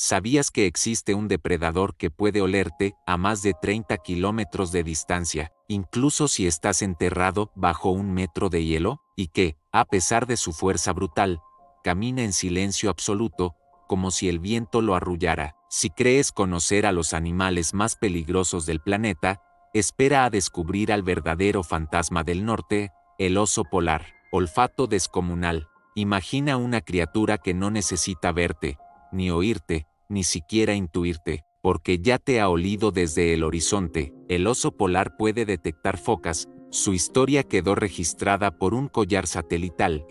¿Sabías que existe un depredador que puede olerte a más de 30 kilómetros de distancia, incluso si estás enterrado bajo 1 metro de hielo? Y que, a pesar de su fuerza brutal, camina en silencio absoluto, como si el viento lo arrullara. Si crees conocer a los animales más peligrosos del planeta, espera a descubrir al verdadero fantasma del norte, el oso polar. Olfato descomunal. Imagina una criatura que no necesita verte, ni oírte, ni siquiera intuirte, porque ya te ha olido desde el horizonte. El oso polar puede detectar focas. Su historia quedó registrada por un collar satelital.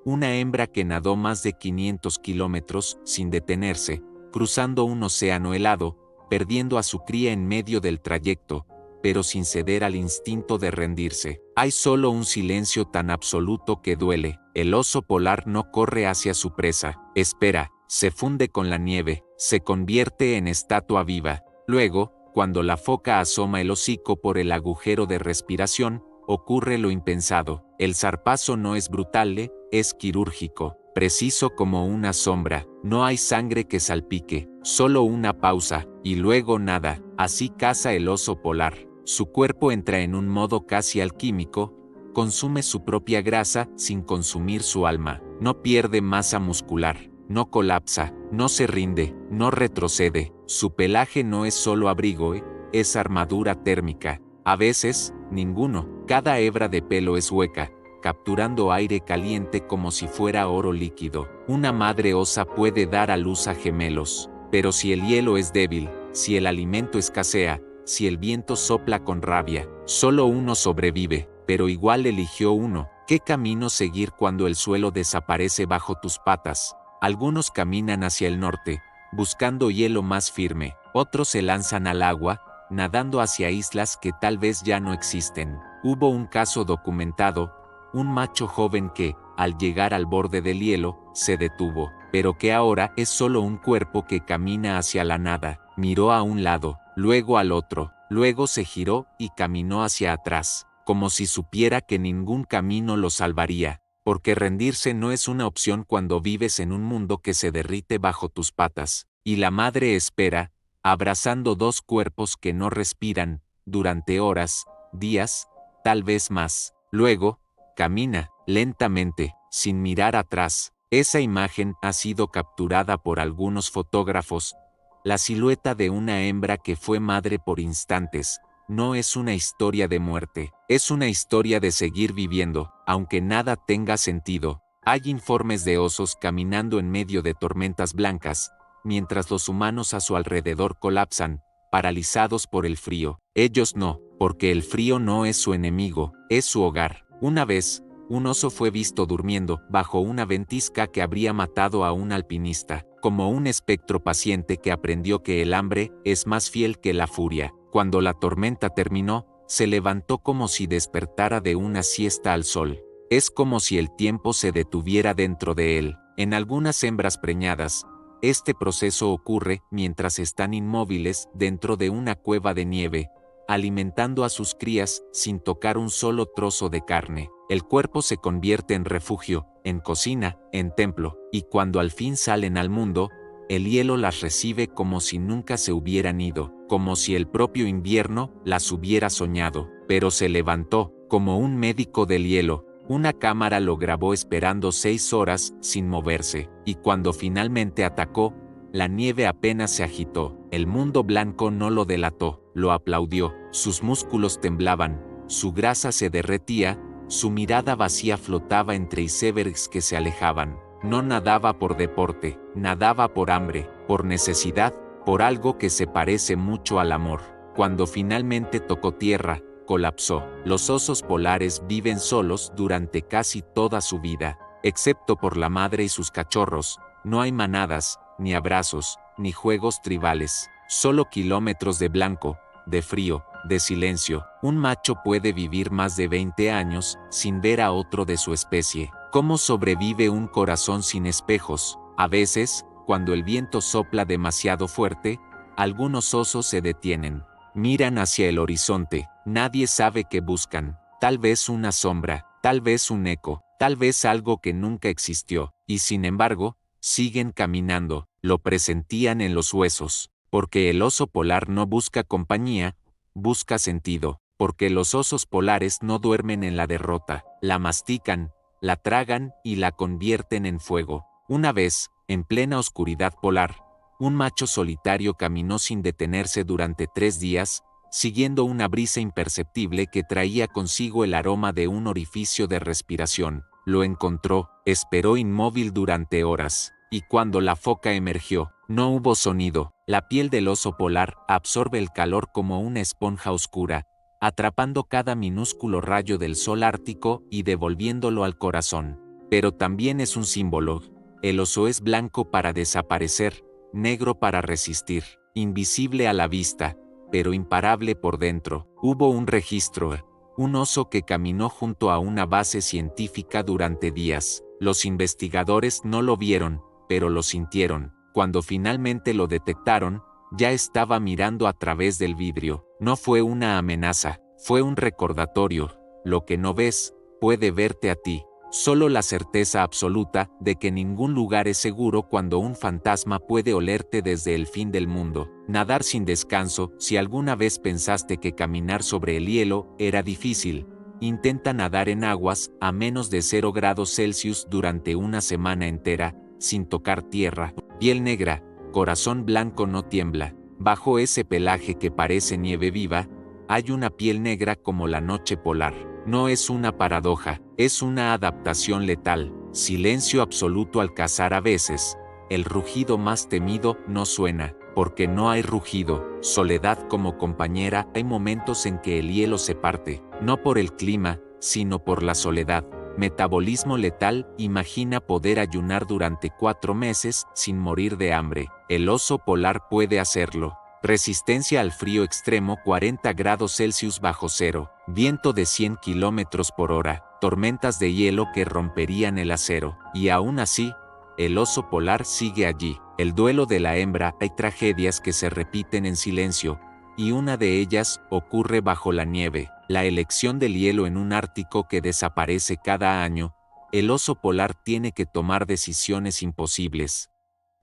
Una hembra que nadó más de 500 kilómetros sin detenerse, cruzando un océano helado, perdiendo a su cría en medio del trayecto, pero sin ceder al instinto de rendirse. Hay solo un silencio tan absoluto que duele. El oso polar no corre hacia su presa, espera, se funde con la nieve, se convierte en estatua viva. Luego, cuando la foca asoma el hocico por el agujero de respiración, ocurre lo impensado. El zarpazo no es brutal, es quirúrgico, preciso como una sombra. No hay sangre que salpique, solo una pausa, y luego nada. Así caza el oso polar. Su cuerpo entra en un modo casi alquímico, consume su propia grasa sin consumir su alma. No pierde masa muscular, no colapsa, no se rinde, no retrocede. Su pelaje no es solo abrigo, es armadura térmica. A veces, ninguno. Cada hebra de pelo es hueca, capturando aire caliente como si fuera oro líquido. Una madre osa puede dar a luz a gemelos, pero si el hielo es débil, si el alimento escasea, si el viento sopla con rabia, solo uno sobrevive, pero igual eligió uno. ¿Qué camino seguir cuando el suelo desaparece bajo tus patas? Algunos caminan hacia el norte, buscando hielo más firme, otros se lanzan al agua, nadando hacia islas que tal vez ya no existen. Hubo un caso documentado, un macho joven que, al llegar al borde del hielo, se detuvo, pero que ahora es solo un cuerpo que camina hacia la nada. Miró a un lado, luego al otro, luego se giró y caminó hacia atrás, como si supiera que ningún camino lo salvaría, porque rendirse no es una opción cuando vives en un mundo que se derrite bajo tus patas. Y la madre espera, abrazando dos cuerpos que no respiran, durante horas, días, tal vez más. Luego, camina, lentamente, sin mirar atrás. Esa imagen ha sido capturada por algunos fotógrafos. La silueta de una hembra que fue madre por instantes. No es una historia de muerte, es una historia de seguir viviendo, aunque nada tenga sentido. Hay informes de osos caminando en medio de tormentas blancas, mientras los humanos a su alrededor colapsan, paralizados por el frío. Ellos no, porque el frío no es su enemigo, es su hogar. Una vez, un oso fue visto durmiendo bajo una ventisca que habría matado a un alpinista, como un espectro paciente que aprendió que el hambre es más fiel que la furia. Cuando la tormenta terminó, se levantó como si despertara de una siesta al sol. Es como si el tiempo se detuviera dentro de él. En algunas hembras preñadas, este proceso ocurre mientras están inmóviles dentro de una cueva de nieve, alimentando a sus crías sin tocar un solo trozo de carne. El cuerpo se convierte en refugio, en cocina, en templo, y cuando al fin salen al mundo, el hielo las recibe como si nunca se hubieran ido, como si el propio invierno las hubiera soñado. Pero se levantó, como un médico del hielo. Una cámara lo grabó esperando 6 horas sin moverse, y cuando finalmente atacó, la nieve apenas se agitó. El mundo blanco no lo delató, lo aplaudió. Sus músculos temblaban, su grasa se derretía, su mirada vacía flotaba entre icebergs que se alejaban. No nadaba por deporte, nadaba por hambre, por necesidad, por algo que se parece mucho al amor. Cuando finalmente tocó tierra, colapsó. Los osos polares viven solos durante casi toda su vida, excepto por la madre y sus cachorros. No hay manadas, ni abrazos, ni juegos tribales, solo kilómetros de blanco, de frío, de silencio. Un macho puede vivir más de 20 años sin ver a otro de su especie. ¿Cómo sobrevive un corazón sin espejos? A veces, cuando el viento sopla demasiado fuerte, algunos osos se detienen. Miran hacia el horizonte. Nadie sabe qué buscan. Tal vez una sombra, tal vez un eco, tal vez algo que nunca existió. Y sin embargo, siguen caminando, lo presentían en los huesos, porque el oso polar no busca compañía, busca sentido, porque los osos polares no duermen en la derrota, la mastican, la tragan y la convierten en fuego. Una vez, en plena oscuridad polar, un macho solitario caminó sin detenerse durante 3 días, siguiendo una brisa imperceptible que traía consigo el aroma de un orificio de respiración. Lo encontró, esperó inmóvil durante horas, y cuando la foca emergió, no hubo sonido. La piel del oso polar absorbe el calor como una esponja oscura, atrapando cada minúsculo rayo del sol ártico y devolviéndolo al corazón. Pero también es un símbolo. El oso es blanco para desaparecer, negro para resistir, invisible a la vista, pero imparable por dentro. Hubo un registro, un oso que caminó junto a una base científica durante días. Los investigadores no lo vieron, pero lo sintieron. Cuando finalmente lo detectaron, ya estaba mirando a través del vidrio. No fue una amenaza, fue un recordatorio. Lo que no ves, puede verte a ti. Solo la certeza absoluta de que ningún lugar es seguro cuando un fantasma puede olerte desde el fin del mundo. Nadar sin descanso. Si alguna vez pensaste que caminar sobre el hielo era difícil, intenta nadar en aguas a menos de 0 grados Celsius durante una semana entera, sin tocar tierra. Piel negra, corazón blanco no tiembla. Bajo ese pelaje que parece nieve viva, hay una piel negra como la noche polar. No es una paradoja, es una adaptación letal. Silencio absoluto al cazar a veces. El rugido más temido no suena, porque no hay rugido. Soledad como compañera. Hay momentos en que el hielo se parte, no por el clima, sino por la soledad. Metabolismo letal. Imagina poder ayunar durante 4 meses sin morir de hambre. El oso polar puede hacerlo. Resistencia al frío extremo 40 grados Celsius bajo cero, viento de 100 kilómetros por hora, tormentas de hielo que romperían el acero. Y aún así, el oso polar sigue allí. El duelo de la hembra. Hay tragedias que se repiten en silencio, y una de ellas ocurre bajo la nieve. La elección del hielo en un Ártico que desaparece cada año. El oso polar tiene que tomar decisiones imposibles.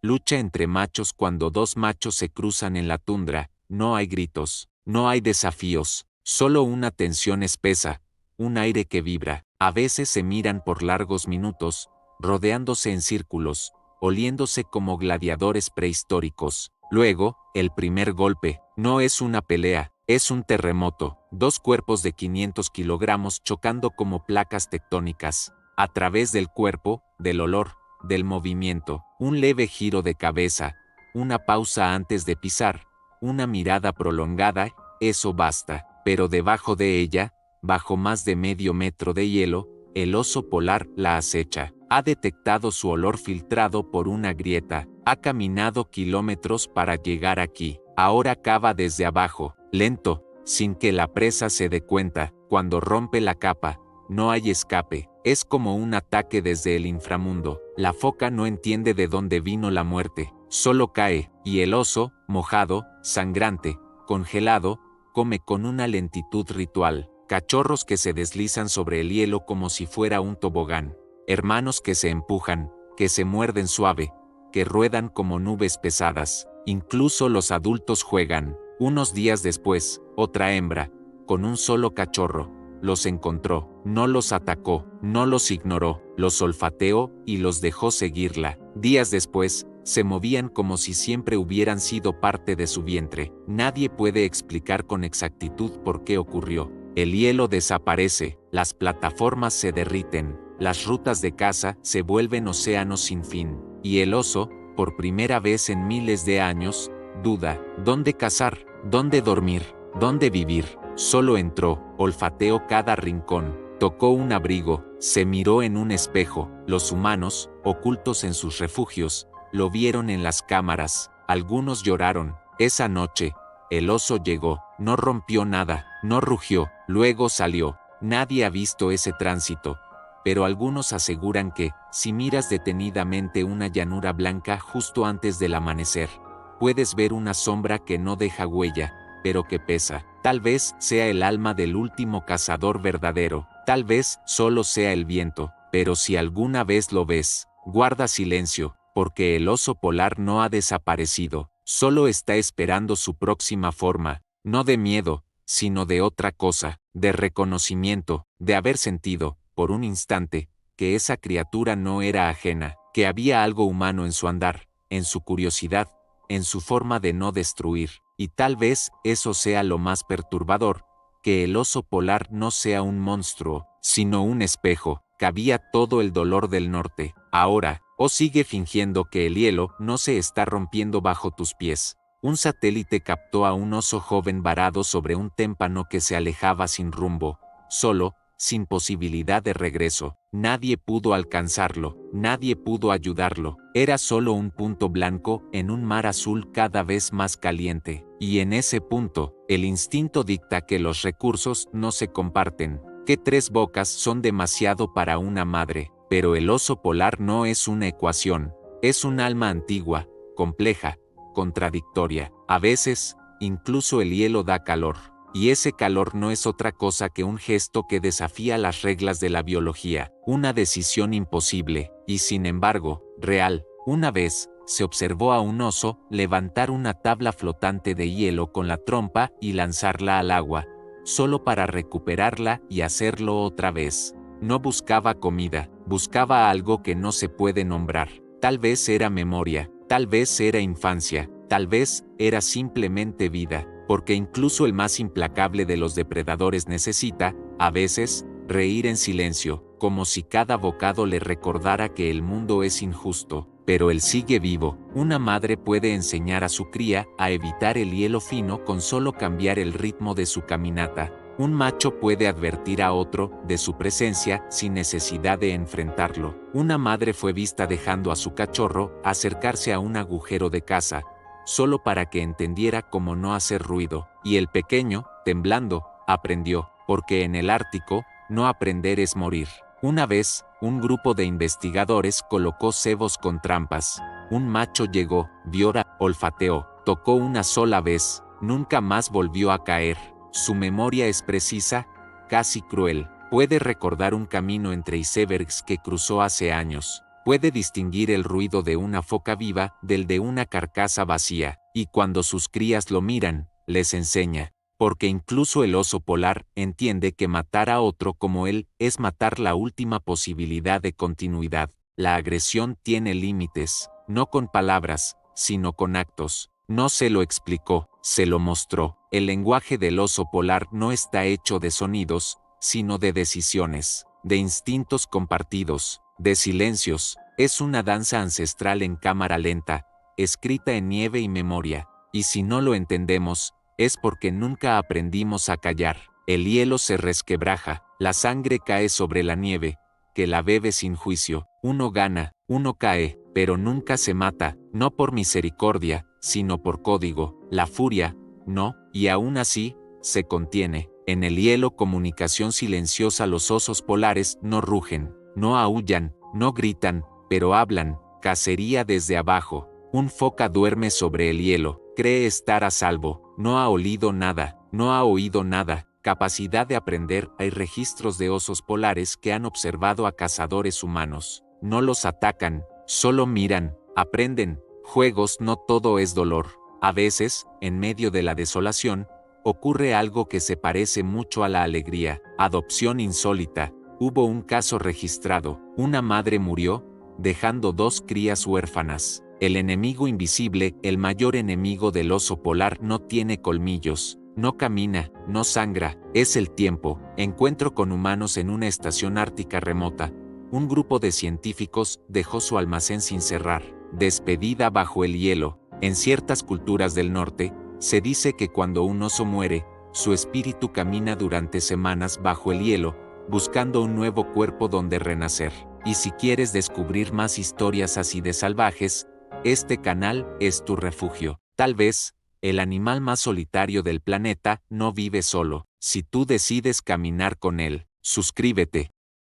Lucha entre machos. Cuando 2 machos se cruzan en la tundra, no hay gritos, no hay desafíos, solo una tensión espesa, un aire que vibra. A veces se miran por largos minutos, rodeándose en círculos, oliéndose como gladiadores prehistóricos. Luego, el primer golpe, no es una pelea, es un terremoto. 2 cuerpos de 500 kilogramos chocando como placas tectónicas. A través del cuerpo, del olor, del movimiento, un leve giro de cabeza, una pausa antes de pisar, una mirada prolongada, eso basta. Pero debajo de ella, bajo más de medio metro de hielo, el oso polar la acecha. Ha detectado su olor filtrado por una grieta, ha caminado kilómetros para llegar aquí. Ahora cava desde abajo, lento, sin que la presa se dé cuenta. Cuando rompe la capa, no hay escape. Es como un ataque desde el inframundo. La foca no entiende de dónde vino la muerte, solo cae, y el oso, mojado, sangrante, congelado, come con una lentitud ritual. Cachorros que se deslizan sobre el hielo como si fuera un tobogán. Hermanos que se empujan, que se muerden suave, que ruedan como nubes pesadas. Incluso los adultos juegan. Unos días después, otra hembra, con un solo cachorro, los encontró, no los atacó, no los ignoró, los olfateó y los dejó seguirla. Días después, se movían como si siempre hubieran sido parte de su vientre. Nadie puede explicar con exactitud por qué ocurrió. El hielo desaparece, las plataformas se derriten, las rutas de caza se vuelven océanos sin fin, y el oso, por primera vez en miles de años, duda. ¿Dónde cazar? ¿Dónde dormir? ¿Dónde vivir? Solo entró, olfateó cada rincón, tocó un abrigo, se miró en un espejo. Los humanos, ocultos en sus refugios, lo vieron en las cámaras. Algunos lloraron. Esa noche, el oso llegó, no rompió nada, no rugió, luego salió. Nadie ha visto ese tránsito, pero algunos aseguran que, si miras detenidamente una llanura blanca justo antes del amanecer, puedes ver una sombra que no deja huella, pero que pesa. Tal vez sea el alma del último cazador verdadero, tal vez solo sea el viento, pero si alguna vez lo ves, guarda silencio, porque el oso polar no ha desaparecido, solo está esperando su próxima forma, no de miedo, sino de otra cosa, de reconocimiento, de haber sentido, por un instante, que esa criatura no era ajena, que había algo humano en su andar, en su curiosidad, en su forma de no destruir, y tal vez eso sea lo más perturbador, que el oso polar no sea un monstruo, sino un espejo, cabía todo el dolor del norte, ahora, o sigue fingiendo que el hielo no se está rompiendo bajo tus pies. Un satélite captó a un oso joven varado sobre un témpano que se alejaba sin rumbo, solo, sin posibilidad de regreso. Nadie pudo alcanzarlo, nadie pudo ayudarlo. Era solo un punto blanco en un mar azul cada vez más caliente. Y en ese punto, el instinto dicta que los recursos no se comparten, que 3 bocas son demasiado para una madre. Pero el oso polar no es una ecuación, es un alma antigua, compleja, contradictoria. A veces, incluso el hielo da calor. Y ese calor no es otra cosa que un gesto que desafía las reglas de la biología, una decisión imposible, y sin embargo, real. Una vez, se observó a un oso levantar una tabla flotante de hielo con la trompa y lanzarla al agua, solo para recuperarla y hacerlo otra vez. No buscaba comida, buscaba algo que no se puede nombrar. Tal vez era memoria, tal vez era infancia, tal vez era simplemente vida. Porque incluso el más implacable de los depredadores necesita, a veces, reír en silencio, como si cada bocado le recordara que el mundo es injusto, pero él sigue vivo. Una madre puede enseñar a su cría a evitar el hielo fino con solo cambiar el ritmo de su caminata. Un macho puede advertir a otro de su presencia sin necesidad de enfrentarlo. Una madre fue vista dejando a su cachorro acercarse a un agujero de caza, solo para que entendiera cómo no hacer ruido, y el pequeño, temblando, aprendió, porque en el Ártico, no aprender es morir. Una vez, un grupo de investigadores colocó cebos con trampas. Un macho llegó, olfateó, tocó una sola vez, nunca más volvió a caer. Su memoria es precisa, casi cruel. Puede recordar un camino entre icebergs que cruzó hace años. Puede distinguir el ruido de una foca viva del de una carcasa vacía, y cuando sus crías lo miran, les enseña, porque incluso el oso polar entiende que matar a otro como él es matar la última posibilidad de continuidad. La agresión tiene límites, no con palabras, sino con actos. No se lo explicó, se lo mostró. El lenguaje del oso polar no está hecho de sonidos, sino de decisiones, de instintos compartidos, de silencios. Es una danza ancestral en cámara lenta, escrita en nieve y memoria, y si no lo entendemos, es porque nunca aprendimos a callar. El hielo se resquebraja, la sangre cae sobre la nieve, que la bebe sin juicio. Uno gana, uno cae, pero nunca se mata, no por misericordia, sino por código. La furia, no, y aún así, se contiene. En el hielo comunicación silenciosa. Los osos polares no rugen, no aúllan, no gritan, pero hablan, cacería desde abajo. Un foca duerme sobre el hielo, cree estar a salvo, no ha olido nada, no ha oído nada. Capacidad de aprender. Hay registros de osos polares que han observado a cazadores humanos. No los atacan, solo miran, aprenden. Juegos. No todo es dolor. A veces, en medio de la desolación, ocurre algo que se parece mucho a la alegría. Adopción insólita. Hubo un caso registrado. Una madre murió, dejando 2 crías huérfanas. El enemigo invisible, el mayor enemigo del oso polar, no tiene colmillos, no camina, no sangra, es el tiempo. Encuentro con humanos en una estación ártica remota. Un grupo de científicos dejó su almacén sin cerrar. Despedida bajo el hielo. En ciertas culturas del norte, se dice que cuando un oso muere, su espíritu camina durante semanas bajo el hielo, buscando un nuevo cuerpo donde renacer. Y si quieres descubrir más historias así de salvajes, este canal es tu refugio. Tal vez, el animal más solitario del planeta no vive solo. Si tú decides caminar con él, suscríbete.